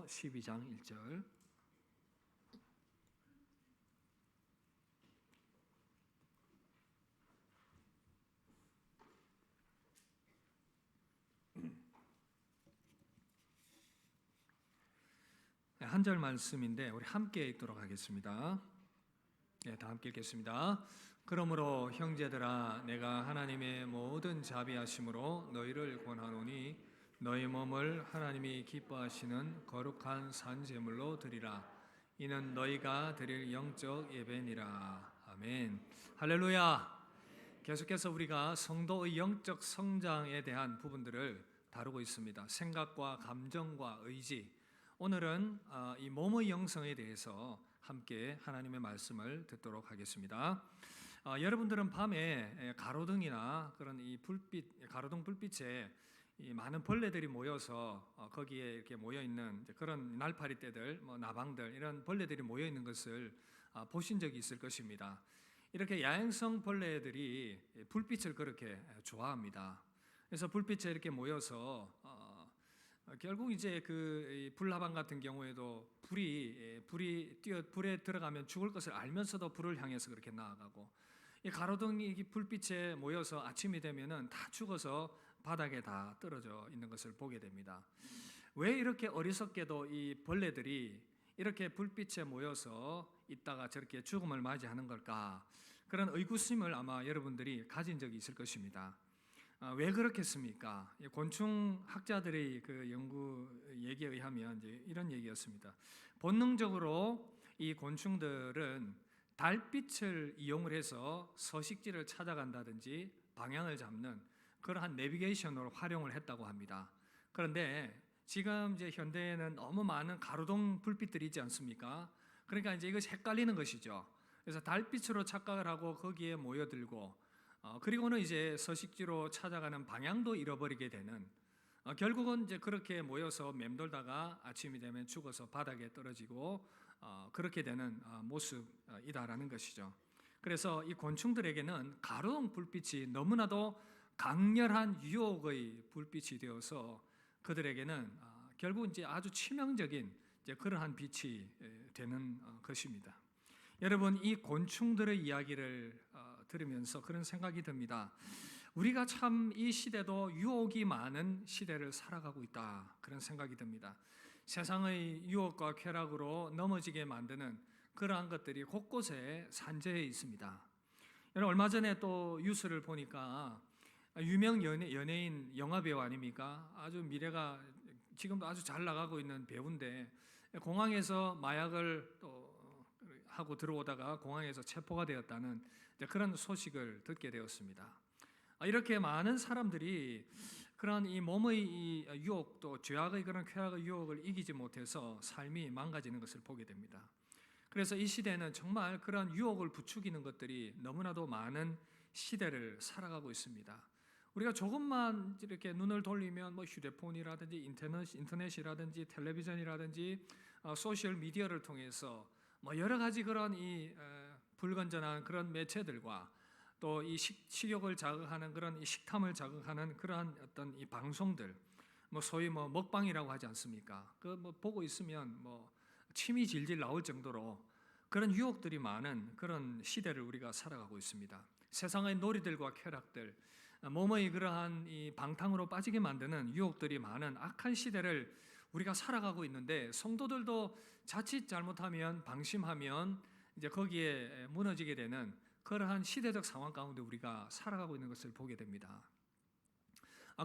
고린도전서 12장 1절. 한 절 말씀인데 우리 함께 읽도록 하겠습니다. 다 함께 읽겠습니다. 그러므로 형제들아, 내가 하나님의 모든 자비하심으로 너희를 권하노니 너희 몸을 하나님이 기뻐하시는 거룩한 산제물로 드리라. 이는 너희가 드릴 영적 예배니라. 아멘. 할렐루야. 계속해서 우리가 성도의 영적 성장에 대한 부분들을 다루고 있습니다. 생각과 감정과 의지. 오늘은 이 몸의 영성에 대해서 함께 하나님의 말씀을 듣도록 하겠습니다. 여러분들은 밤에 가로등이나 그런 이 불빛, 가로등 불빛에 이 많은 벌레들이 모여서 거기에 이렇게 모여 있는 그런 날파리 떼들, 나방들 이런 벌레들이 모여 있는 것을 보신 적이 있을 것입니다. 이렇게 야행성 벌레들이 불빛을 그렇게 좋아합니다. 그래서 불빛에 이렇게 모여서 결국 이제 그 불나방 같은 경우에도 불에 들어가면 죽을 것을 알면서도 불을 향해서 그렇게 나아가고, 이 가로등이 불빛에 모여서 아침이 되면은 다 죽어서 바닥에 다 떨어져 있는 것을 보게 됩니다. 왜 이렇게 어리석게도 이 벌레들이 이렇게 불빛에 모여서 있다가 저렇게 죽음을 맞이하는 걸까? 그런 의구심을 아마 여러분들이 가진 적이 있을 것입니다. 왜 그렇겠습니까? 곤충 학자들의 그 연구 얘기에 의하면 이제 이런 얘기였습니다. 본능적으로 이 곤충들은 달빛을 이용을 해서 서식지를 찾아간다든지 방향을 잡는 그러한 내비게이션으로 활용을 했다고 합니다. 그런데 지금 이제 현대에는 너무 많은 가로등 불빛들이 있지 않습니까? 그러니까 이제 이것이 헷갈리는 것이죠. 그래서 달빛으로 착각을 하고 거기에 모여들고, 그리고는 이제 서식지로 찾아가는 방향도 잃어버리게 되는, 결국은 이제 그렇게 모여서 맴돌다가 아침이 되면 죽어서 바닥에 떨어지고 그렇게 되는 모습이다라는 것이죠. 그래서 이 곤충들에게는 가로등 불빛이 너무나도 강렬한 유혹의 불빛이 되어서 그들에게는 결국 이제 아주 치명적인 이제 그러한 빛이 되는 것입니다. 여러분, 이 곤충들의 이야기를 들으면서 그런 생각이 듭니다. 우리가 참 이 시대도 유혹이 많은 시대를 살아가고 있다, 그런 생각이 듭니다. 세상의 유혹과 쾌락으로 넘어지게 만드는 그러한 것들이 곳곳에 산재해 있습니다. 얼마 전에 또 뉴스를 보니까 유명 연예인 영화배우 아닙니까? 아주 미래가 지금도 아주 잘 나가고 있는 배우인데 공항에서 마약을 또 하고 들어오다가 공항에서 체포가 되었다는 그런 소식을 듣게 되었습니다. 이렇게 많은 사람들이 그런 이 몸의 이 유혹, 또 죄악의 그런 쾌락의 유혹을 이기지 못해서 삶이 망가지는 것을 보게 됩니다. 그래서 이 시대는 정말 그런 유혹을 부추기는 것들이 너무나도 많은 시대를 살아가고 있습니다. 우리가 조금만 이렇게 눈을 돌리면 휴대폰이라든지 인터넷이라든지 텔레비전이라든지 소셜 미디어를 통해서 여러 가지 그런 이 불건전한 그런 매체들과 또 이 식욕을 자극하는 그런 이 식탐을 자극하는 그러한 어떤 이 방송들, 소위 먹방이라고 하지 않습니까? 보고 있으면 침이 질질 나올 정도로 그런 유혹들이 많은 그런 시대를 우리가 살아가고 있습니다. 세상의 놀이들과 쾌락들, 몸의 그러한 이 방탕으로 빠지게 만드는 유혹들이 많은 악한 시대를 우리가 살아가고 있는데, 성도들도 자칫 잘못하면, 방심하면 이제 거기에 무너지게 되는 그러한 시대적 상황 가운데 우리가 살아가고 있는 것을 보게 됩니다.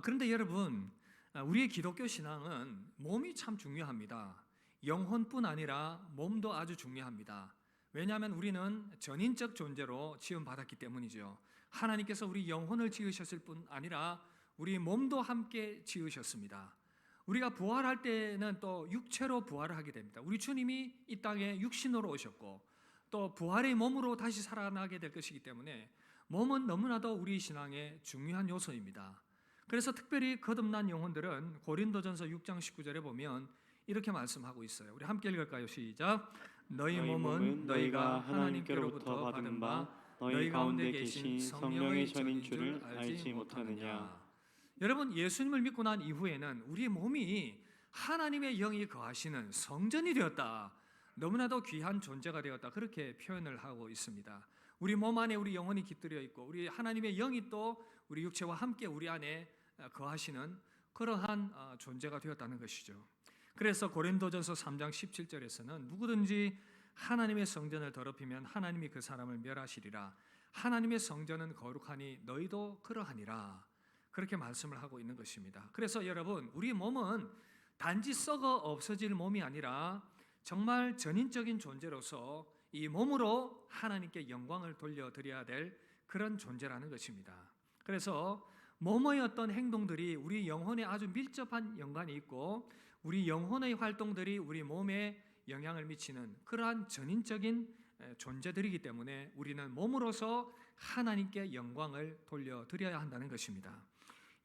그런데 여러분, 우리의 기독교 신앙은 몸이 참 중요합니다. 영혼뿐 아니라 몸도 아주 중요합니다. 왜냐하면 우리는 전인적 존재로 지음받았기 때문이죠. 하나님께서 우리 영혼을 지으셨을 뿐 아니라 우리 몸도 함께 지으셨습니다. 우리가 부활할 때는 또 육체로 부활을 하게 됩니다. 우리 주님이 이 땅에 육신으로 오셨고 또 부활의 몸으로 다시 살아나게 될 것이기 때문에 몸은 너무나도 우리 신앙의 중요한 요소입니다. 그래서 특별히 거듭난 영혼들은 고린도전서 6장 19절에 보면 이렇게 말씀하고 있어요. 우리 함께 읽을까요? 시작. 너희 몸은 너희가 하나님께로부터 받은 바 너희 가운데 계신 성령의 전인 줄을 알지 못하느냐. 여러분, 예수님을 믿고 난 이후에는 우리의 몸이 하나님의 영이 거하시는 성전이 되었다. 너무나도 귀한 존재가 되었다. 그렇게 표현을 하고 있습니다. 우리 몸 안에 우리 영혼이 깃들여 있고 우리 하나님의 영이 또 우리 육체와 함께 우리 안에 거하시는 그러한 존재가 되었다는 것이죠. 그래서 고린도전서 3장 17절에서는 누구든지 하나님의 성전을 더럽히면 하나님이 그 사람을 멸하시리라. 하나님의 성전은 거룩하니 너희도 그러하니라. 그렇게 말씀을 하고 있는 것입니다. 그래서 여러분, 우리 몸은 단지 썩어 없어질 몸이 아니라 정말 전인적인 존재로서 이 몸으로 하나님께 영광을 돌려드려야 될 그런 존재라는 것입니다. 그래서 몸의 어떤 행동들이 우리 영혼에 아주 밀접한 연관이 있고 우리 영혼의 활동들이 우리 몸에 영향을 미치는 그러한 전인적인 존재들이기 때문에 우리는 몸으로서 하나님께 영광을 돌려드려야 한다는 것입니다.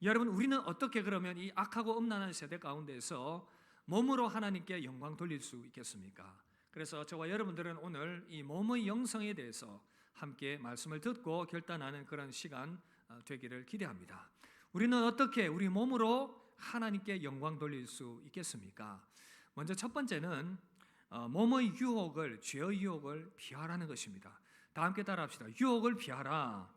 여러분, 우리는 어떻게 그러면 이 악하고 음란한 세대 가운데서 몸으로 하나님께 영광 돌릴 수 있겠습니까? 그래서 저와 여러분들은 오늘 이 몸의 영성에 대해서 함께 말씀을 듣고 결단하는 그런 시간 되기를 기대합니다. 우리는 어떻게 우리 몸으로 하나님께 영광 돌릴 수 있겠습니까? 먼저 첫 번째는 몸의 유혹을, 죄의 유혹을 피하라는 것입니다. 다 함께 따라합시다. 유혹을 피하라.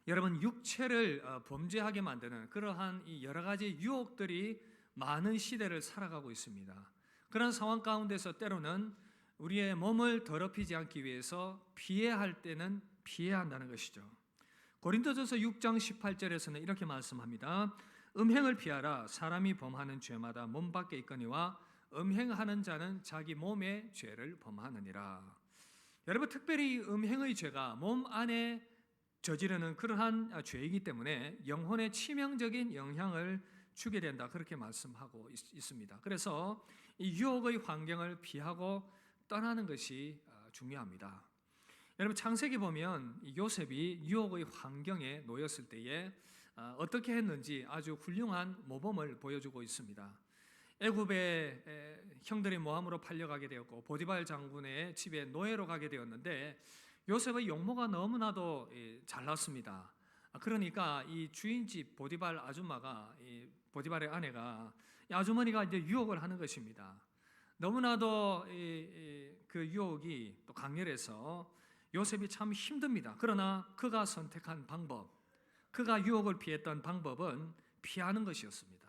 여러분, 육체를 범죄하게 만드는 그러한 이 여러 가지 유혹들이 많은 시대를 살아가고 있습니다. 그런 상황 가운데서 때로는 우리의 몸을 더럽히지 않기 위해서 피해야 할 때는 피해야 한다는 것이죠. 고린도전서 6장 18절에서는 이렇게 말씀합니다. 음행을 피하라. 사람이 범하는 죄마다 몸 밖에 있거니와 음행하는 자는 자기 몸의 죄를 범하느니라. 여러분, 특별히 음행의 죄가 몸 안에 저지르는 그러한 죄이기 때문에 영혼에 치명적인 영향을 주게 된다. 그렇게 말씀하고 있습니다. 그래서 이 유혹의 환경을 피하고 떠나는 것이 중요합니다. 여러분, 창세기 보면 요셉이 유혹의 환경에 놓였을 때에 어떻게 했는지 아주 훌륭한 모범을 보여주고 있습니다. 애굽의 형들의 모함으로 팔려가게 되었고 보디발 장군의 집에 노예로 가게 되었는데 요셉의 용모가 너무나도 잘났습니다. 그러니까 이 주인집 보디발 아줌마가 보디발의 아내가 아주머니가 이제 유혹을 하는 것입니다. 너무나도 그 유혹이 또 강렬해서 요셉이 참 힘듭니다. 그러나 그가 선택한 방법, 그가 유혹을 피했던 방법은 피하는 것이었습니다.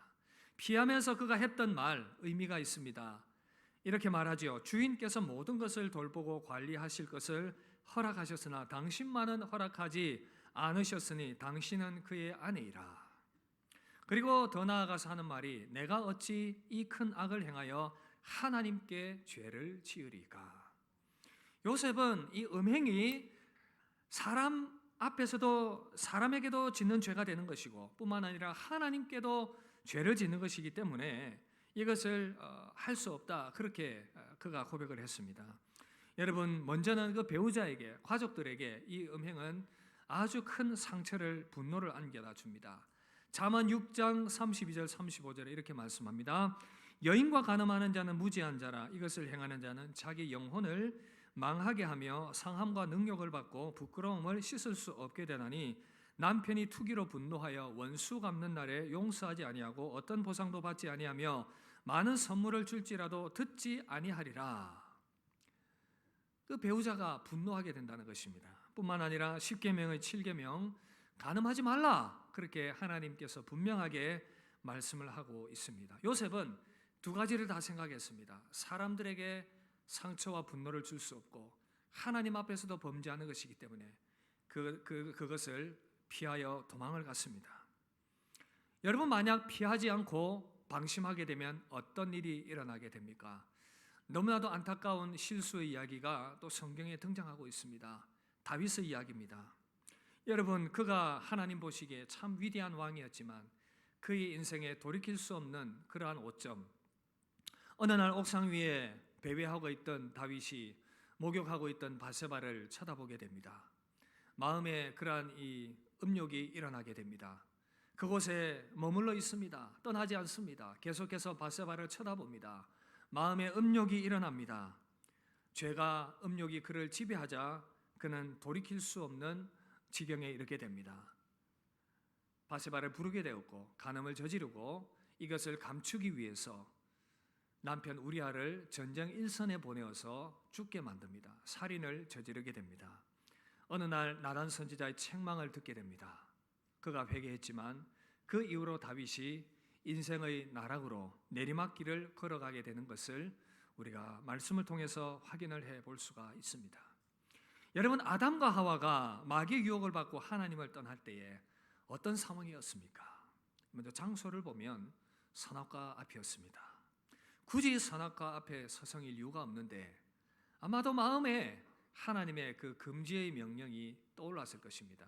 피하면서 그가 했던 말 의미가 있습니다. 이렇게 말하죠. 주인께서 모든 것을 돌보고 관리하실 것을 허락하셨으나 당신만은 허락하지 않으셨으니 당신은 그의 아내이라. 그리고 더 나아가서 하는 말이 내가 어찌 이 큰 악을 행하여 하나님께 죄를 지으리까. 요셉은 이 음행이 사람 앞에서도 사람에게도 짓는 죄가 되는 것이고 뿐만 아니라 하나님께도 죄를 짓는 것이기 때문에 이것을 할 수 없다. 그렇게 그가 고백을 했습니다. 여러분, 먼저는 그 배우자에게, 가족들에게 이 음행은 아주 큰 상처를, 분노를 안겨다 줍니다. 잠언 6장 32절 35절에 이렇게 말씀합니다. 여인과 간음하는 자는 무지한 자라. 이것을 행하는 자는 자기 영혼을 망하게 하며 상함과 능욕을 받고 부끄러움을 씻을 수 없게 되나니 남편이 투기로 분노하여 원수 갚는 날에 용서하지 아니하고 어떤 보상도 받지 아니하며 많은 선물을 줄지라도 듣지 아니하리라. 그 배우자가 분노하게 된다는 것입니다. 뿐만 아니라 10계명의 7계명 간음하지 말라. 그렇게 하나님께서 분명하게 말씀을 하고 있습니다. 요셉은 두 가지를 다 생각했습니다. 사람들에게 상처와 분노를 줄 수 없고 하나님 앞에서도 범죄하는 것이기 때문에 그것을 피하여 도망을 갔습니다. 여러분, 만약 피하지 않고 방심하게 되면 어떤 일이 일어나게 됩니까? 너무나도 안타까운 실수의 이야기가 또 성경에 등장하고 있습니다. 다윗의 이야기입니다. 여러분, 그가 하나님 보시기에 참 위대한 왕이었지만 그의 인생에 돌이킬 수 없는 그러한 오점. 어느 날 옥상 위에 배회하고 있던 다윗이 목욕하고 있던 바세바를 쳐다보게 됩니다. 마음에 그러한 이 음욕이 일어나게 됩니다. 그곳에 머물러 있습니다. 떠나지 않습니다. 계속해서 바세바를 쳐다봅니다. 마음에 음욕이 일어납니다. 죄가, 음욕이 그를 지배하자 그는 돌이킬 수 없는 지경에 이르게 됩니다. 바세바를 부르게 되었고 간음을 저지르고 이것을 감추기 위해서 남편 우리아를 전쟁 일선에 보내어서 죽게 만듭니다. 살인을 저지르게 됩니다. 어느 날 나단 선지자의 책망을 듣게 됩니다. 그가 회개했지만 그 이후로 다윗이 인생의 나락으로 내리막길을 걸어가게 되는 것을 우리가 말씀을 통해서 확인을 해볼 수가 있습니다. 여러분, 아담과 하와가 마귀의 유혹을 받고 하나님을 떠날 때에 어떤 상황이었습니까? 먼저 장소를 보면 선악과 앞이었습니다. 굳이 선악과 앞에 서성일 이유가 없는데 아마도 마음에 하나님의 그 금지의 명령이 떠올랐을 것입니다.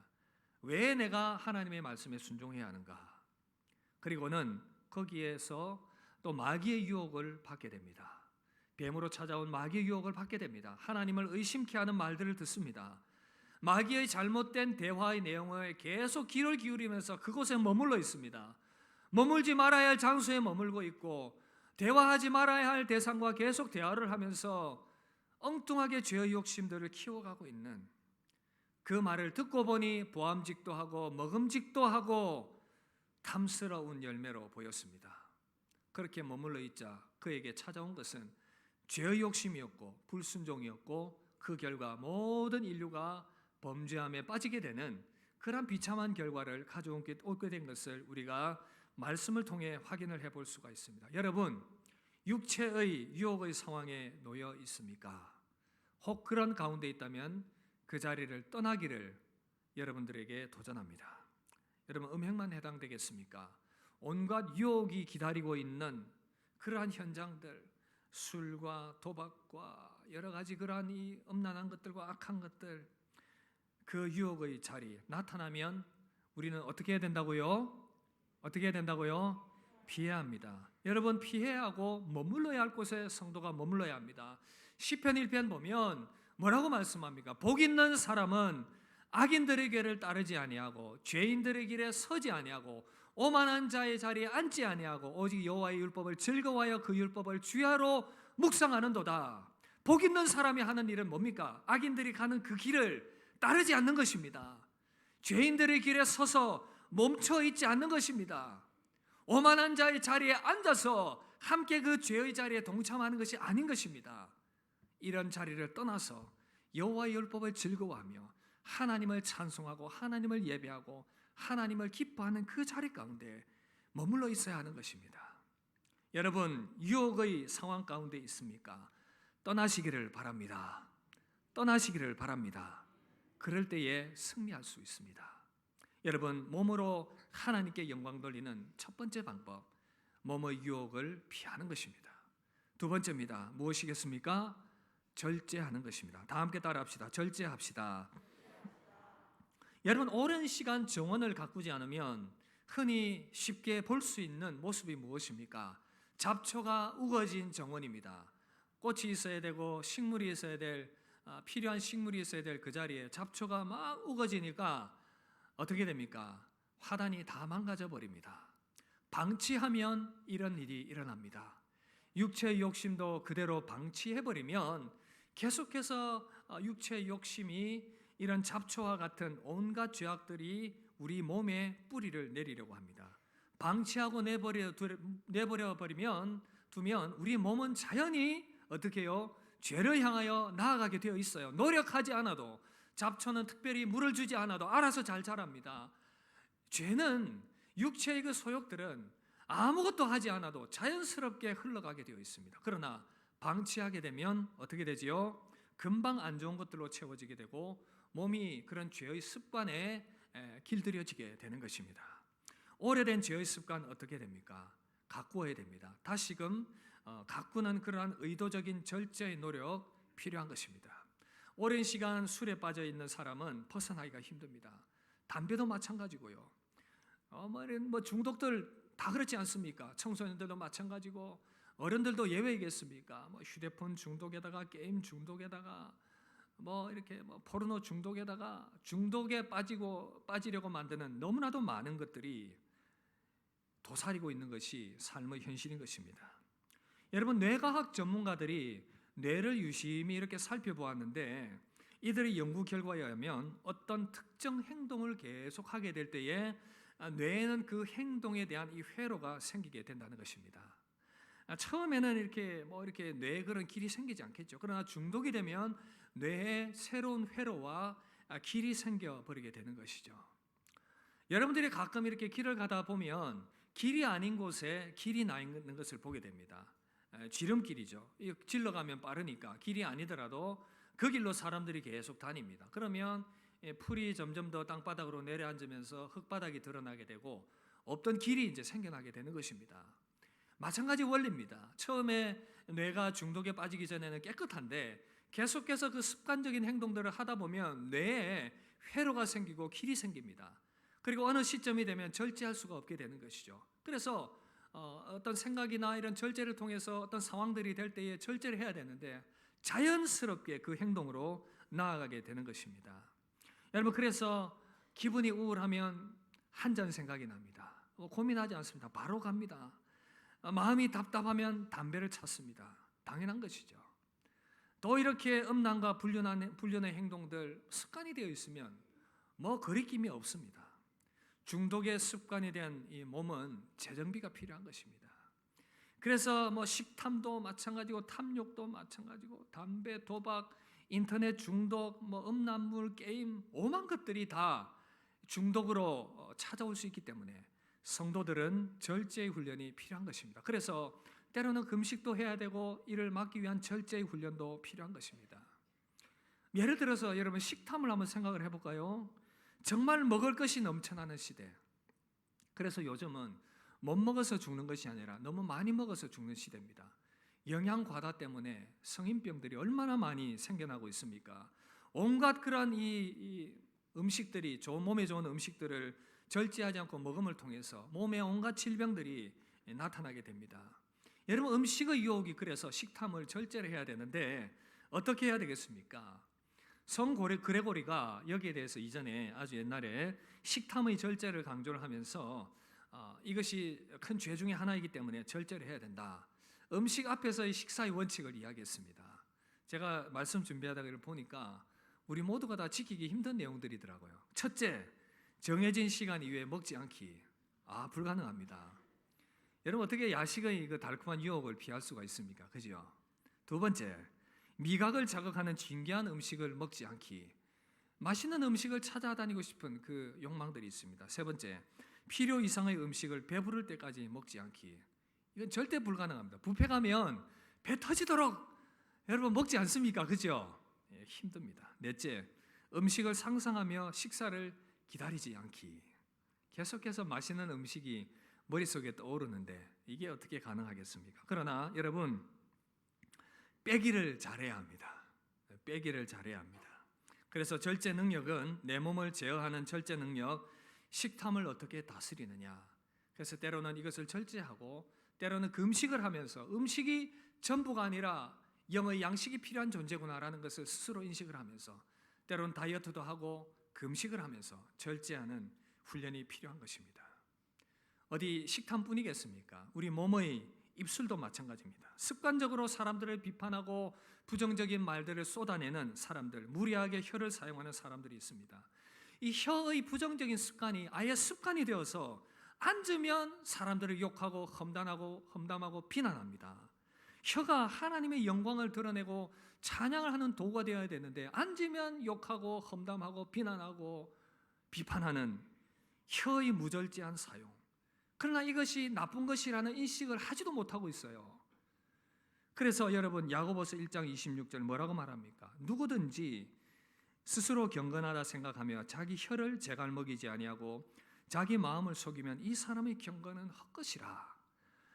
왜 내가 하나님의 말씀에 순종해야 하는가? 그리고는 거기에서 또 마귀의 유혹을 받게 됩니다. 뱀으로 찾아온 마귀의 유혹을 받게 됩니다. 하나님을 의심케 하는 말들을 듣습니다. 마귀의 잘못된 대화의 내용을 계속 귀를 기울이면서 그곳에 머물러 있습니다. 머물지 말아야 할 장소에 머물고 있고 대화하지 말아야 할 대상과 계속 대화를 하면서 엉뚱하게 죄의 욕심들을 키워가고 있는 그 말을 듣고 보니 보암직도 하고 먹음직도 하고 탐스러운 열매로 보였습니다. 그렇게 머물러 있자 그에게 찾아온 것은 죄의 욕심이었고 불순종이었고 그 결과 모든 인류가 범죄함에 빠지게 되는 그런 비참한 결과를 가져오게 된 것을 우리가 말씀을 통해 확인을 해볼 수가 있습니다. 여러분, 육체의 유혹의 상황에 놓여 있습니까? 혹 그런 가운데 있다면 그 자리를 떠나기를 여러분들에게 도전합니다. 여러분, 음행만 해당되겠습니까? 온갖 유혹이 기다리고 있는 그러한 현장들, 술과 도박과 여러 가지 그러한 이 음란한 것들과 악한 것들, 그 유혹의 자리 나타나면 우리는 어떻게 해야 된다고요? 어떻게 해야 된다고요? 피해야 합니다. 여러분, 피해야 하고 머물러야 할 곳에 성도가 머물러야 합니다. 시편 1편 보면 뭐라고 말씀합니까? 복 있는 사람은 악인들의 길을 따르지 아니하고 죄인들의 길에 서지 아니하고 오만한 자의 자리에 앉지 아니하고 오직 여호와의 율법을 즐거워하여 그 율법을 주야로 묵상하는도다. 복 있는 사람이 하는 일은 뭡니까? 악인들이 가는 그 길을 따르지 않는 것입니다. 죄인들의 길에 서서 멈춰 있지 않는 것입니다. 오만한 자의 자리에 앉아서 함께 그 죄의 자리에 동참하는 것이 아닌 것입니다. 이런 자리를 떠나서 여호와의 율법을 즐거워하며 하나님을 찬송하고 하나님을 예배하고 하나님을 기뻐하는 그 자리 가운데 머물러 있어야 하는 것입니다. 여러분, 유혹의 상황 가운데 있습니까? 떠나시기를 바랍니다. 떠나시기를 바랍니다. 그럴 때에 승리할 수 있습니다. 여러분, 몸으로 하나님께 영광 돌리는 첫 번째 방법, 몸의 유혹을 피하는 것입니다. 두 번째입니다. 무엇이겠습니까? 절제하는 것입니다. 다 함께 따라합시다. 절제합시다. 여러분, 오랜 시간 정원을 가꾸지 않으면 흔히 쉽게 볼 수 있는 모습이 무엇입니까? 잡초가 우거진 정원입니다. 꽃이 있어야 되고 식물이 있어야 될 필요한 식물이 있어야 될 그 자리에 잡초가 막 우거지니까 어떻게 됩니까? 화단이 다 망가져 버립니다. 방치하면 이런 일이 일어납니다. 육체의 욕심도 그대로 방치해버리면 계속해서 육체의 욕심이 이런 잡초와 같은 온갖 죄악들이 우리 몸에 뿌리를 내리려고 합니다. 방치하고 내버려버리면 두면 우리 몸은 자연히 어떻게 해요? 죄를 향하여 나아가게 되어 있어요. 노력하지 않아도, 잡초는 특별히 물을 주지 않아도 알아서 잘 자랍니다. 죄는, 육체의 그 소욕들은 아무것도 하지 않아도 자연스럽게 흘러가게 되어 있습니다. 그러나 방치하게 되면 어떻게 되지요? 금방 안 좋은 것들로 채워지게 되고 몸이 그런 죄의 습관에 길들여지게 되는 것입니다. 오래된 죄의 습관 어떻게 됩니까? 가꾸어야 됩니다. 다시금 가꾸는 그러한 의도적인 절제의 노력 필요한 것입니다. 오랜 시간 술에 빠져 있는 사람은 벗어나기가 힘듭니다. 담배도 마찬가지고요. 뭐 중독들 다 그렇지 않습니까? 청소년들도 마찬가지고 어른들도 예외이겠습니까? 뭐 휴대폰 중독에다가 게임 중독에다가 뭐 이렇게 뭐 포르노 중독에다가 중독에 빠지려고 만드는 너무나도 많은 것들이 도사리고 있는 것이 삶의 현실인 것입니다. 여러분, 뇌과학 전문가들이 뇌를 유심히 이렇게 살펴보았는데 이들의 연구 결과에 의하면 어떤 특정 행동을 계속하게 될 때에 뇌에는 그 행동에 대한 이 회로가 생기게 된다는 것입니다. 처음에는 이렇게 뇌에 그런 길이 생기지 않겠죠. 그러나 중독이 되면 뇌에 새로운 회로와 길이 생겨 버리게 되는 것이죠. 여러분들이 가끔 이렇게 길을 가다 보면 길이 아닌 곳에 길이 나 있는 것을 보게 됩니다. 지름길이죠. 질러 가면 빠르니까 길이 아니더라도 그 길로 사람들이 계속 다닙니다. 그러면 풀이 점점 더 땅바닥으로 내려앉으면서 흙바닥이 드러나게 되고 없던 길이 이제 생겨나게 되는 것입니다. 마찬가지 원리입니다. 처음에 뇌가 중독에 빠지기 전에는 깨끗한데 계속해서 그 습관적인 행동들을 하다 보면 뇌에 회로가 생기고 길이 생깁니다. 그리고 어느 시점이 되면 절제할 수가 없게 되는 것이죠. 그래서 어떤 생각이나 이런 절제를 통해서 어떤 상황들이 될 때에 절제를 해야 되는데 자연스럽게 그 행동으로 나아가게 되는 것입니다. 여러분, 그래서 기분이 우울하면 한 잔 생각이 납니다. 고민하지 않습니다. 바로 갑니다. 마음이 답답하면 담배를 찾습니다. 당연한 것이죠. 또 이렇게 음란과 불륜의 행동들 습관이 되어 있으면 거리낌이 없습니다. 중독의 습관에 대한 이 몸은 재정비가 필요한 것입니다. 그래서 식탐도 마찬가지고 탐욕도 마찬가지고 담배, 도박, 인터넷 중독, 음란물, 게임 오만 것들이 다 중독으로 찾아올 수 있기 때문에 성도들은 절제의 훈련이 필요한 것입니다. 그래서 때로는 금식도 해야 되고 이를 막기 위한 절제의 훈련도 필요한 것입니다. 예를 들어서 여러분 식탐을 한번 생각을 해볼까요? 정말 먹을 것이 넘쳐나는 시대. 그래서 요즘은 못 먹어서 죽는 것이 아니라 너무 많이 먹어서 죽는 시대입니다. 영양 과다 때문에 성인병들이 얼마나 많이 생겨나고 있습니까? 온갖 그런 이 음식들이 몸에 좋은 음식들을 절제하지 않고 먹음을 통해서 몸에 온갖 질병들이 나타나게 됩니다. 여러분, 음식의 유혹이 그래서 식탐을 절제를 해야 되는데 어떻게 해야 되겠습니까? 성 그레고리가 여기에 대해서 이전에 아주 옛날에 식탐의 절제를 강조를 하면서 이것이 큰 죄 중에 하나이기 때문에 절제를 해야 된다. 음식 앞에서의 식사의 원칙을 이야기했습니다. 제가 말씀 준비하다가 보니까 우리 모두가 다 지키기 힘든 내용들이더라고요. 첫째, 정해진 시간 이후에 먹지 않기. 불가능합니다. 여러분, 어떻게 야식의 그 달콤한 유혹을 피할 수가 있습니까? 그죠? 두 번째, 미각을 자극하는 진귀한 음식을 먹지 않기. 맛있는 음식을 찾아다니고 싶은 그 욕망들이 있습니다. 세 번째, 필요 이상의 음식을 배부를 때까지 먹지 않기. 이건 절대 불가능합니다. 뷔페 가면 배 터지도록 여러분 먹지 않습니까? 그죠? 힘듭니다. 넷째, 음식을 상상하며 식사를 기다리지 않기. 계속해서 맛있는 음식이 머릿속에 떠오르는데 이게 어떻게 가능하겠습니까? 그러나 여러분, 빼기를 잘해야 합니다. 빼기를 잘해야 합니다. 그래서 절제 능력은 내 몸을 제어하는 절제 능력, 식탐을 어떻게 다스리느냐. 그래서 때로는 이것을 절제하고 때로는 금식을 하면서 음식이 전부가 아니라 영의 양식이 필요한 존재구나라는 것을 스스로 인식을 하면서 때로는 다이어트도 하고 금식을 하면서 절제하는 훈련이 필요한 것입니다. 어디 식탐뿐이겠습니까? 우리 몸의 입술도 마찬가지입니다. 습관적으로 사람들을 비판하고 부정적인 말들을 쏟아내는 사람들, 무리하게 혀를 사용하는 사람들이 있습니다. 이 혀의 부정적인 습관이 아예 습관이 되어서 앉으면 사람들을 욕하고 험담하고 비난합니다. 혀가 하나님의 영광을 드러내고 찬양을 하는 도구가 되어야 되는데 앉으면 욕하고 험담하고 비난하고 비판하는 혀의 무절제한 사용. 그러나 이것이 나쁜 것이라는 인식을 하지도 못하고 있어요. 그래서 여러분 야고보서 1장 26절 뭐라고 말합니까? 누구든지 스스로 경건하다 생각하며 자기 혀를 제갈먹이지 아니하고 자기 마음을 속이면 이 사람의 경건은 헛것이라.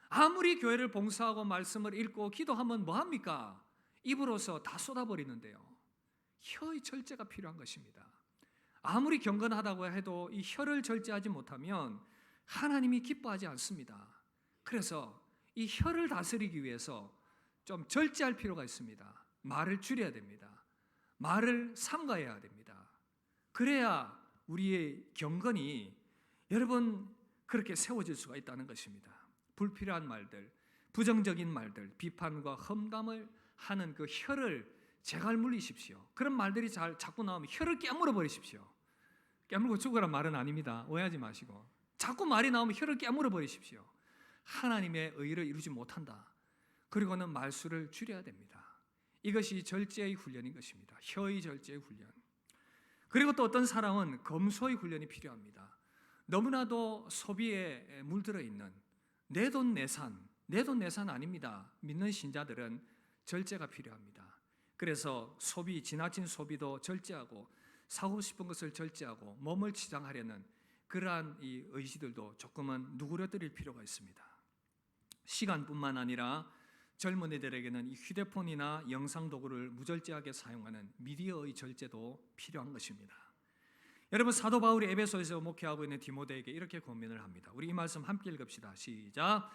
아무리 교회를 봉사하고 말씀을 읽고 기도하면 뭐합니까? 입으로서 다 쏟아버리는데요. 혀의 절제가 필요한 것입니다. 아무리 경건하다고 해도 이 혀를 절제하지 못하면 하나님이 기뻐하지 않습니다. 그래서 이 혀를 다스리기 위해서 좀 절제할 필요가 있습니다. 말을 줄여야 됩니다. 말을 삼가해야 됩니다. 그래야 우리의 경건이 여러분 그렇게 세워질 수가 있다는 것입니다. 불필요한 말들, 부정적인 말들, 비판과 험담을 하는 그 혀를 제갈 물리십시오. 그런 말들이 자꾸 나오면 혀를 깨물어 버리십시오. 깨물고 죽으란 말은 아닙니다. 오해하지 마시고 자꾸 말이 나오면 혀를 깨물어 버리십시오. 하나님의 의를 이루지 못한다. 그리고는 말수를 줄여야 됩니다. 이것이 절제의 훈련인 것입니다. 혀의 절제의 훈련. 그리고 또 어떤 사람은 검소의 훈련이 필요합니다. 너무나도 소비에 물들어 있는 내 돈 내산 아닙니다. 믿는 신자들은 절제가 필요합니다. 그래서 지나친 소비도 절제하고 사고 싶은 것을 절제하고 몸을 치장하려는 그러한 이 의지들도 조금은 누그러뜨릴 필요가 있습니다. 시간뿐만 아니라 젊은이들에게는 이 휴대폰이나 영상 도구를 무절제하게 사용하는 미디어의 절제도 필요한 것입니다. 여러분, 사도 바울이 에베소에서 목회하고 있는 디모데에게 이렇게 권면을 합니다. 우리 이 말씀 함께 읽읍시다. 시작.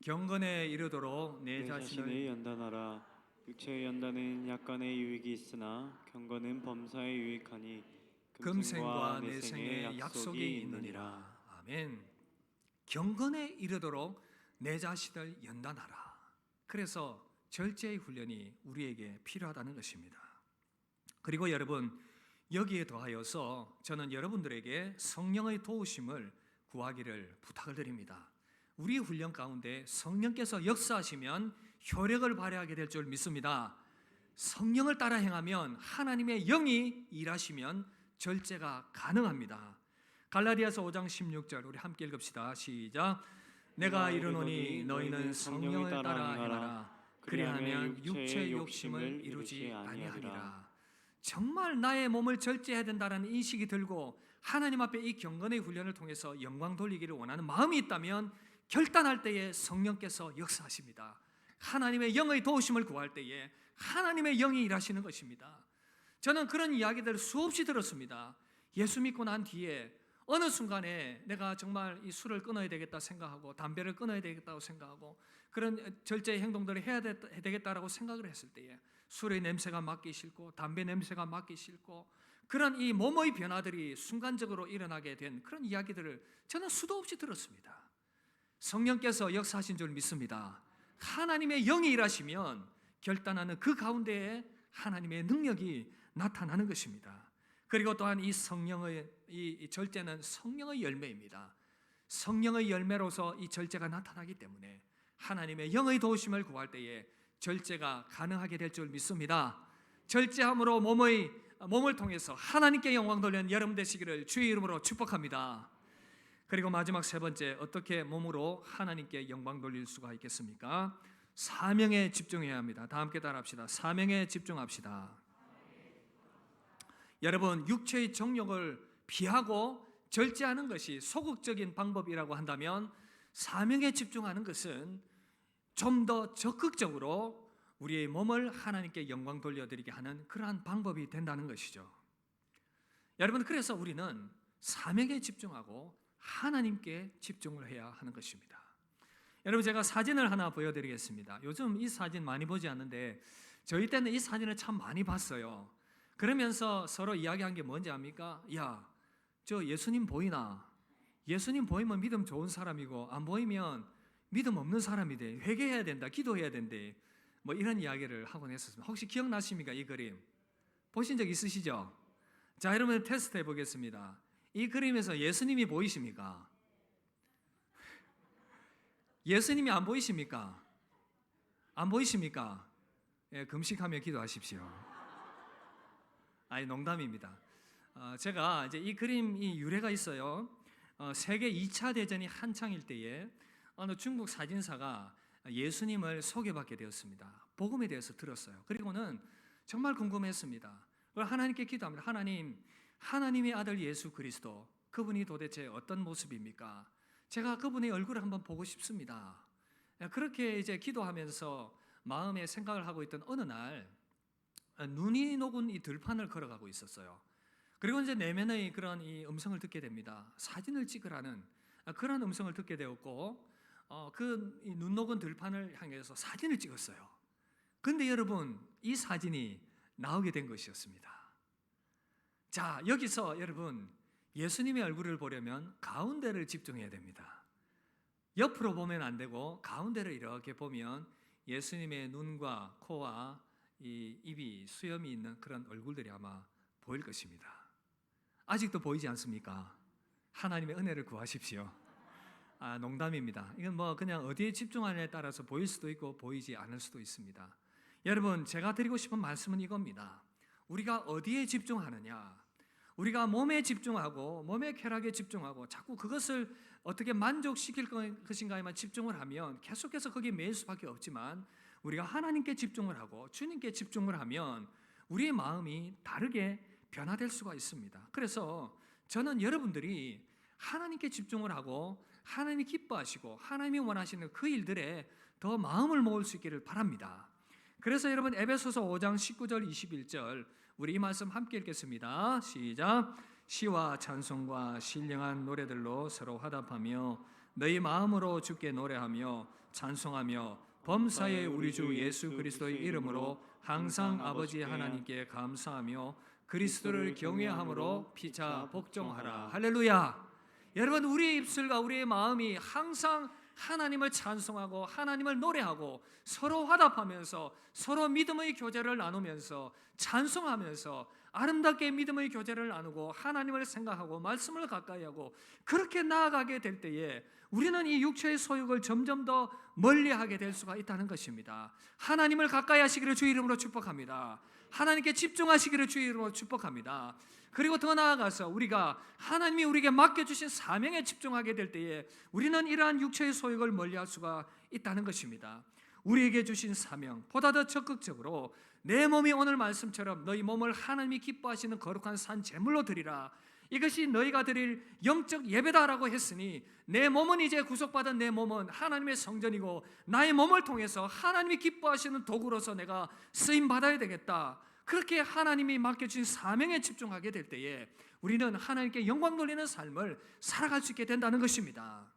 경건에 이르도록 내 자신을 연단하라. 육체의 연단은 약간의 유익이 있으나 경건은 범사에 유익하니 금생과 내생의 약속이 있느니라. 아멘. 경건에 이르도록 내 자신을 연단하라. 그래서 절제의 훈련이 우리에게 필요하다는 것입니다. 그리고 여러분, 여기에 더하여서 저는 여러분들에게 성령의 도우심을 구하기를 부탁을 드립니다. 우리 훈련 가운데 성령께서 역사하시면 효력을 발휘하게 될 줄 믿습니다. 성령을 따라 행하면 하나님의 영이 일하시면 절제가 가능합니다. 갈라디아서 5장 16절 우리 함께 읽읍시다. 시작. 내가 이르노니 너희는 성령을 따라 행하라. 그리하면 육체의 욕심을 이루지 아니하리라. 정말 나의 몸을 절제해야 된다는 인식이 들고 하나님 앞에 이 경건의 훈련을 통해서 영광 돌리기를 원하는 마음이 있다면 결단할 때에 성령께서 역사하십니다. 하나님의 영의 도우심을 구할 때에 하나님의 영이 일하시는 것입니다. 저는 그런 이야기들을 수없이 들었습니다. 예수 믿고 난 뒤에 어느 순간에 내가 정말 이 술을 끊어야 되겠다 생각하고 담배를 끊어야 되겠다고 생각하고 그런 절제의 행동들을 해야 되겠다라고 생각을 했을 때에 술의 냄새가 맡기 싫고 담배 냄새가 맡기 싫고 그런 이 몸의 변화들이 순간적으로 일어나게 된 그런 이야기들을 저는 수도 없이 들었습니다. 성령께서 역사하신 줄 믿습니다. 하나님의 영이 일하시면 결단하는 그 가운데에 하나님의 능력이 나타나는 것입니다. 그리고 또한 이 성령의 이 절제는 성령의 열매입니다. 성령의 열매로서 이 절제가 나타나기 때문에 하나님의 영의 도우심을 구할 때에 절제가 가능하게 될 줄 믿습니다. 절제함으로 몸을 통해서 하나님께 영광 돌리는 여러분 되시기를 주의 이름으로 축복합니다. 그리고 마지막 세 번째, 어떻게 몸으로 하나님께 영광 돌릴 수가 있겠습니까? 사명에 집중해야 합니다. 다 함께 따라합시다. 사명에 집중합시다. 여러분, 육체의 정욕을 피하고 절제하는 것이 소극적인 방법이라고 한다면 사명에 집중하는 것은 좀 더 적극적으로 우리의 몸을 하나님께 영광 돌려드리게 하는 그러한 방법이 된다는 것이죠. 여러분, 그래서 우리는 사명에 집중하고 하나님께 집중을 해야 하는 것입니다. 여러분, 제가 사진을 하나 보여드리겠습니다. 요즘 이 사진 많이 보지 않는데 저희 때는 이 사진을 참 많이 봤어요. 그러면서 서로 이야기한 게 뭔지 압니까? 야, 저 예수님 보이나? 예수님 보이면 믿음 좋은 사람이고 안 보이면 믿음 없는 사람이 돼. 회개해야 된다, 기도해야 된대. 뭐 이런 이야기를 하곤 했었습니다. 혹시 기억나십니까? 이 그림 보신 적 있으시죠? 자, 여러분 테스트 해보겠습니다. 이 그림에서 예수님이 보이십니까? 예수님이 안 보이십니까? 안 보이십니까? 예, 금식하며 기도하십시오. 아니, 농담입니다. 제가 이제 이 그림이 유래가 있어요. 세계 2차 대전이 한창일 때에 어느 중국 사진사가 예수님을 소개받게 되었습니다. 복음에 대해서 들었어요. 그리고는 정말 궁금했습니다. 하나님께 기도합니다. 하나님, 하나님의 아들 예수 그리스도, 그분이 도대체 어떤 모습입니까? 제가 그분의 얼굴을 한번 보고 싶습니다. 그렇게 이제 기도하면서 마음에 생각을 하고 있던 어느 날 눈이 녹은 이 들판을 걸어가고 있었어요. 그리고 이제 내면의 그런 이 음성을 듣게 됩니다. 사진을 찍으라는 그런 음성을 듣게 되었고 그 눈 녹은 들판을 향해서 사진을 찍었어요. 근데 여러분, 이 사진이 나오게 된 것이었습니다. 자, 여기서 여러분, 예수님의 얼굴을 보려면 가운데를 집중해야 됩니다. 옆으로 보면 안 되고 가운데를 이렇게 보면 예수님의 눈과 코와 이 입이 수염이 있는 그런 얼굴들이 아마 보일 것입니다. 아직도 보이지 않습니까? 하나님의 은혜를 구하십시오. 농담입니다. 이건 뭐 그냥 어디에 집중하느냐에 따라서 보일 수도 있고 보이지 않을 수도 있습니다. 여러분, 제가 드리고 싶은 말씀은 이겁니다. 우리가 어디에 집중하느냐, 우리가 몸에 집중하고 몸의 쾌락에 집중하고 자꾸 그것을 어떻게 만족시킬 것인가에만 집중을 하면 계속해서 거기에 매일 수밖에 없지만, 우리가 하나님께 집중을 하고 주님께 집중을 하면 우리의 마음이 다르게 변화될 수가 있습니다. 그래서 저는 여러분들이 하나님께 집중을 하고 하나님이 기뻐하시고 하나님이 원하시는 그 일들에 더 마음을 모을 수 있기를 바랍니다. 그래서 여러분, 에베소서 5장 19절 21절 우리 이 말씀 함께 읽겠습니다. 시작. 시와 찬송과 신령한 노래들로 서로 화답하며 너희 마음으로 주께 노래하며 찬송하며 범사의 우리 주 예수 그리스도의 이름으로 항상 아버지 하나님께 감사하며 그리스도를 경외함으로 피차 복종하라. 할렐루야. 여러분, 우리의 입술과 우리의 마음이 항상 하나님을 찬송하고 하나님을 노래하고 서로 화답하면서 서로 믿음의 교제를 나누면서 찬송하면서 아름답게 믿음의 교제를 나누고 하나님을 생각하고 말씀을 가까이 하고 그렇게 나아가게 될 때에 우리는 이 육체의 소욕을 점점 더 멀리하게 될 수가 있다는 것입니다. 하나님을 가까이 하시기를 주의 이름으로 축복합니다. 하나님께 집중하시기를 주의 이름으로 축복합니다. 그리고 더 나아가서 우리가 하나님이 우리에게 맡겨주신 사명에 집중하게 될 때에 우리는 이러한 육체의 소욕을 멀리할 수가 있다는 것입니다. 우리에게 주신 사명, 보다 더 적극적으로 내 몸이 오늘 말씀처럼 너희 몸을 하나님이 기뻐하시는 거룩한 산 제물로 드리라, 이것이 너희가 드릴 영적 예배다라고 했으니 내 몸은 이제 구속받은 내 몸은 하나님의 성전이고 나의 몸을 통해서 하나님이 기뻐하시는 도구로서 내가 쓰임받아야 되겠다. 그렇게 하나님이 맡겨주신 사명에 집중하게 될 때에 우리는 하나님께 영광 돌리는 삶을 살아갈 수 있게 된다는 것입니다.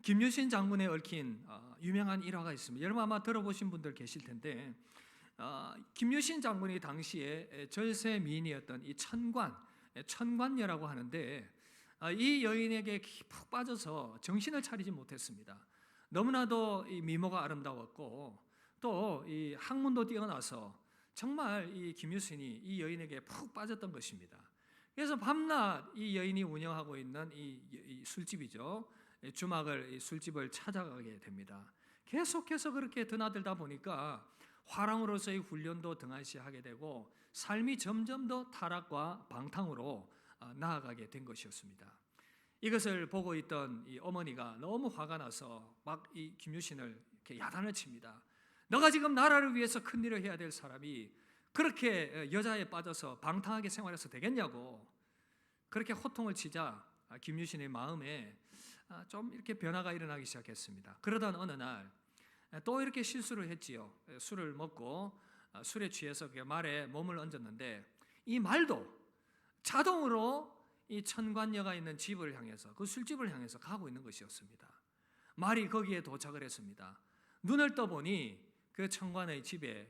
김유신 장군에 얽힌 유명한 일화가 있습니다. 여러분 아마 들어보신 분들 계실 텐데, 김유신 장군이 당시에 절세 미인이었던 이 천관녀라고 하는데, 이 여인에게 푹 빠져서 정신을 차리지 못했습니다. 너무나도 이 미모가 아름다웠고 또 이 학문도 뛰어나서 정말 이 김유신이 이 여인에게 푹 빠졌던 것입니다. 그래서 밤낮 이 여인이 운영하고 있는 이 술집이죠. 술집을 찾아가게 됩니다. 계속해서 그렇게 드나들다 보니까 화랑으로서의 훈련도 등한시하게 되고 삶이 점점 더 타락과 방탕으로 나아가게 된 것이었습니다. 이것을 보고 있던 이 어머니가 너무 화가 나서 막 이 김유신을 이렇게 야단을 칩니다. 너가 지금 나라를 위해서 큰 일을 해야 될 사람이 그렇게 여자에 빠져서 방탕하게 생활해서 되겠냐고 그렇게 호통을 치자 김유신의 마음에 좀 이렇게 변화가 일어나기 시작했습니다. 그러던 어느 날 또 이렇게 실수를 했지요. 술을 먹고 술에 취해서 말에 몸을 얹었는데 이 말도 자동으로 이 천관녀가 있는 집을 향해서, 그 술집을 향해서 가고 있는 것이었습니다. 말이 거기에 도착을 했습니다. 눈을 떠보니 그 천관의 집에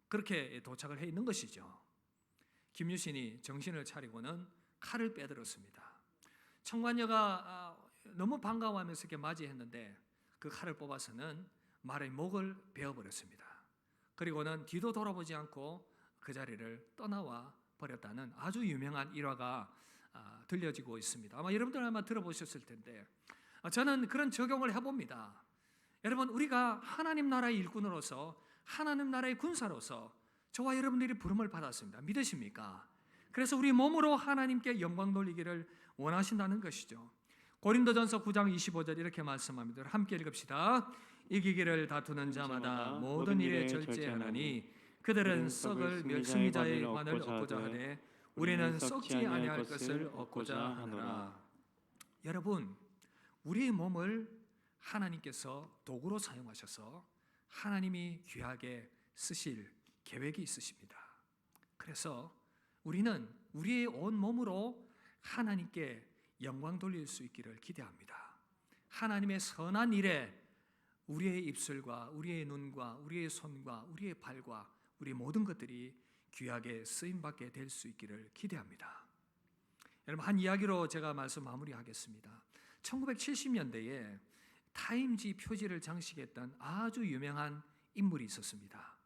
그렇게 도착을 해 있는 것이죠. 김유신이 정신을 차리고는 칼을 빼들었습니다. 천관녀가 너무 반가워하면서 이렇게 맞이했는데 그 칼을 뽑아서는 말의 목을 베어버렸습니다. 그리고는 뒤도 돌아보지 않고 그 자리를 떠나와 버렸다는 아주 유명한 일화가 들려지고 있습니다. 아마 여러분들 아마 들어보셨을 텐데, 저는 그런 적용을 해봅니다. 여러분, 우리가 하나님 나라의 일꾼으로서 하나님 나라의 군사로서 저와 여러분들이 부름을 받았습니다. 믿으십니까? 그래서 우리 몸으로 하나님께 영광 돌리기를 원하신다는 것이죠. 고린도전서 9장 25절 이렇게 말씀합니다. 함께 읽읍시다. 이기기를 다투는 자마다 모든 일에 절제하나니 그들은 썩을 멸승자의 관을 얻고자 하되 우리는 썩지 아니할 것을 얻고자 하노라. 여러분, 우리의 몸을 하나님께서 도구로 사용하셔서 하나님이 귀하게 쓰실 계획이 있으십니다. 그래서 우리는 우리의 온 몸으로 하나님께 영광 돌릴 수 있기를 기대합니다. 하나님의 선한 일에 우리의 입술과 우리의 눈과 우리의 손과 우리의 발과 우리 모든 것들이 귀하게 쓰임받게 될 수 있기를 기대합니다. 여러분, 한 이야기로 제가 말씀 마무리하겠습니다. 1970년대에 타임지 표지를 장식했던 아주 유명한 인물이 있었습니다.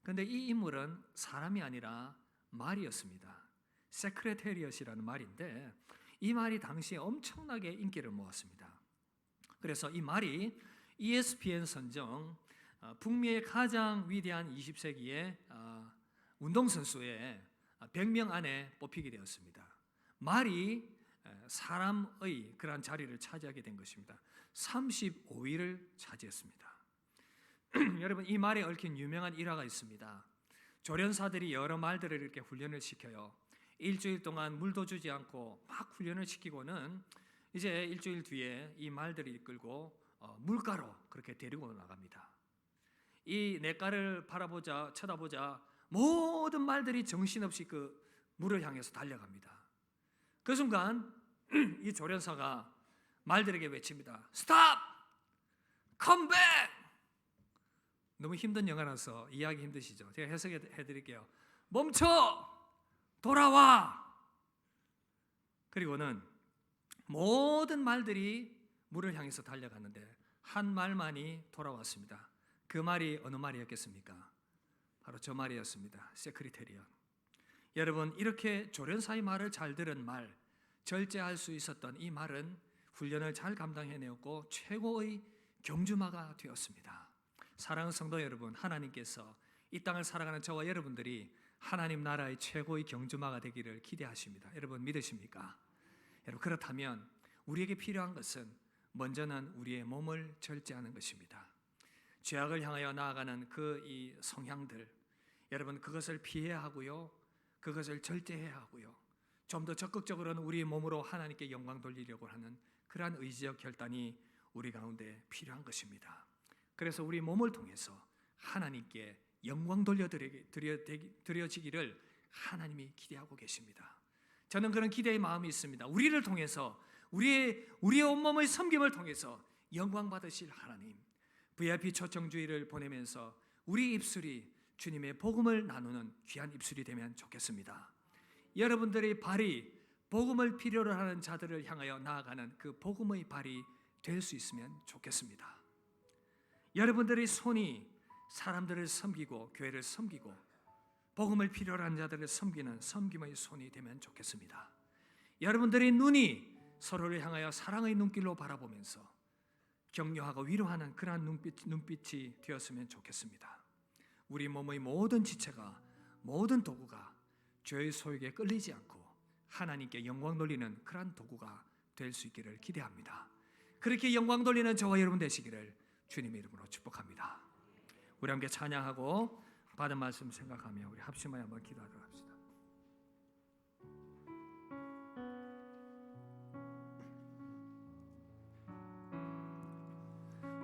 그런데 이 인물은 사람이 아니라 말이었습니다. 세크레테리엇이라는 말인데, 이 말이 당시에 엄청나게 인기를 모았습니다. 그래서 이 말이 ESPN 선정 북미의 가장 위대한 20세기의 운동선수의 100명 안에 뽑히게 되었습니다. 말이 사람의 그러한 자리를 차지하게 된 것입니다. 35위를 차지했습니다. 여러분, 이 말에 얽힌 유명한 일화가 있습니다. 조련사들이 여러 말들을 이렇게 훈련을 시켜요. 일주일 동안 물도 주지 않고 막 훈련을 시키고는 이제 일주일 뒤에 이 말들을 이끌고 물가로 그렇게 데리고 나갑니다. 이 냇가를 쳐다보자 모든 말들이 정신없이 그 물을 향해서 달려갑니다. 그 순간 이 조련사가 말들에게 외칩니다. 스탑! 컴백! 너무 힘든 영화라서 이해하기 힘드시죠? 제가 해석해 드릴게요. 멈춰! 돌아와! 그리고는 모든 말들이 물을 향해서 달려갔는데 한 말만이 돌아왔습니다. 그 말이 어느 말이었겠습니까? 바로 저 말이었습니다. 세크리테리언. 여러분, 이렇게 조련사의 말을 잘 들은 말, 절제할 수 있었던 이 말은 훈련을 잘 감당해내었고 최고의 경주마가 되었습니다. 사랑하는 성도 여러분, 하나님께서 이 땅을 살아가는 저와 여러분들이 하나님 나라의 최고의 경주마가 되기를 기대하십니다. 여러분 믿으십니까? 여러분, 그렇다면 우리에게 필요한 것은 먼저는 우리의 몸을 절제하는 것입니다. 죄악을 향하여 나아가는 그 이 성향들, 여러분 그것을 피해야 하고요, 그것을 절제해야 하고요, 좀 더 적극적으로는 우리의 몸으로 하나님께 영광 돌리려고 하는 그러한 의지적 결단이 우리 가운데 필요한 것입니다. 그래서 우리 몸을 통해서 하나님께 영광 드려지기를 하나님이 기대하고 계십니다. 저는 그런 기대의 마음이 있습니다. 우리를 통해서 우리의 온몸의 섬김을 통해서 영광 받으실 하나님, VIP 초청주의를 보내면서 우리 입술이 주님의 복음을 나누는 귀한 입술이 되면 좋겠습니다. 여러분들의 발이 복음을 필요로 하는 자들을 향하여 나아가는 그 복음의 발이 될 수 있으면 좋겠습니다. 여러분들의 손이 사람들을 섬기고 교회를 섬기고 복음을 필요로 하는 자들을 섬기는 섬김의 손이 되면 좋겠습니다. 여러분들의 눈이 서로를 향하여 사랑의 눈길로 바라보면서 격려하고 위로하는 그러한 눈빛이 되었으면 좋겠습니다. 우리 몸의 모든 지체가, 모든 도구가 죄의 소욕에 끌리지 않고 하나님께 영광 돌리는 그러한 도구가 될 수 있기를 기대합니다. 그렇게 영광 돌리는 저와 여러분 되시기를 주님의 이름으로 축복합니다. 우리 함께 찬양하고 받은 말씀 생각하며 우리 합심하여 한번 기도하도록 합시다.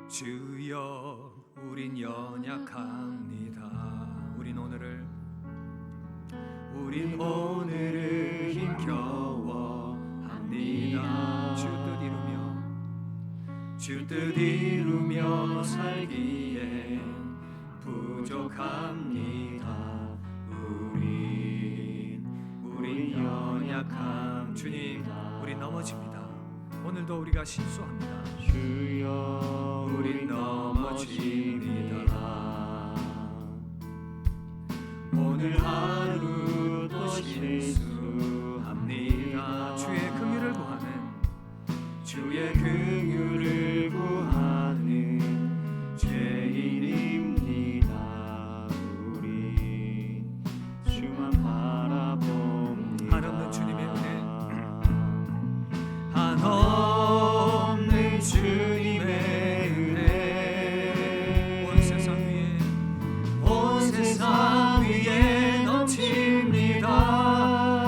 주여, 우린 연약합니다. 우린 오늘을 힘겨워합니다. 주 뜻 이루며 살기에 부족합니다. 우린 연약함. 주님, 우리 넘어집니다. 오늘도 우리가 실수합니다. 주여, 우린 넘어집니다. 오늘 하루도 실수합니다. 주의 긍휼을 구하는 죄인입니다. 우리 주만 바라봅니다. 한없는 주님의 은혜, 한없는 주님의 은혜, 온 세상 위에 넘칩니다.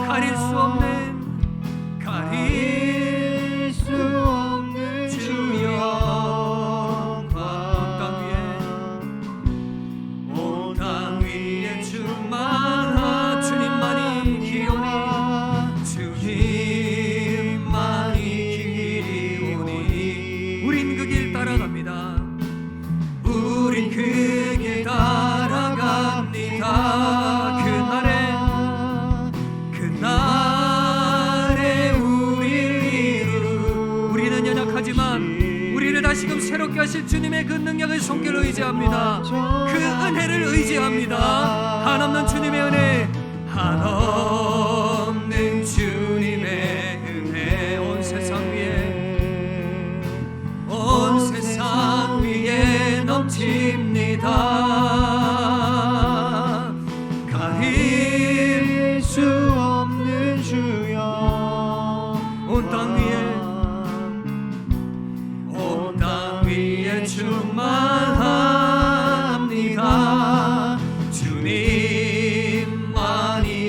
가릴 수 없는 주 영광, 온 땅 위에 충만한 주님만이 길이 오니 우린 그 길 따라갑니다. 우린 그 길 따라갑니다. 그날에 우리는 연약하지만 우리를 다시금 새롭게 하실 주님의 그 능력의 손길을 의지합니다. 그 은혜를 의지합니다. 한없는 주님의 은혜, 한없는 주님의 은혜. 나갑니다. 가릴 수 없는 주여 온 땅 위에 충만합니다. 주님만이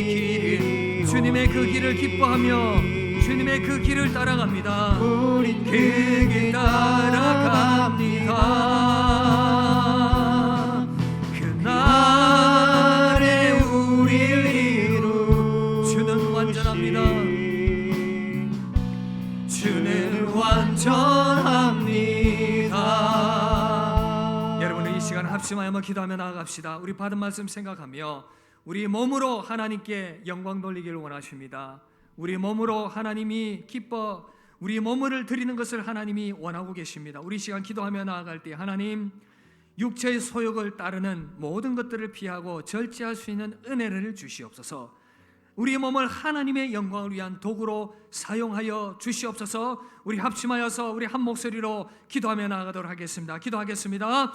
길, 주님의 그 길을 기뻐하며 주님의 그 길을 따라갑니다. 우린 그 길 따라갑니다. 그날에 우리를 이루 주는 완전합니다. 주는 완전합니다. 여러분, 이 시간 합심하여 기도하며 나아갑시다. 우리 받은 말씀 생각하며 우리 몸으로 하나님께 영광 돌리기를 원하십니다. 우리 몸으로 하나님이 기뻐 우리 몸을 드리는 것을 하나님이 원하고 계십니다. 우리 시간 기도하며 나아갈 때 하나님, 육체의 소욕을 따르는 모든 것들을 피하고 절제할 수 있는 은혜를 주시옵소서. 우리 몸을 하나님의 영광을 위한 도구로 사용하여 주시옵소서. 우리 합심하여서 우리 한 목소리로 기도하며 나아가도록 하겠습니다. 기도하겠습니다.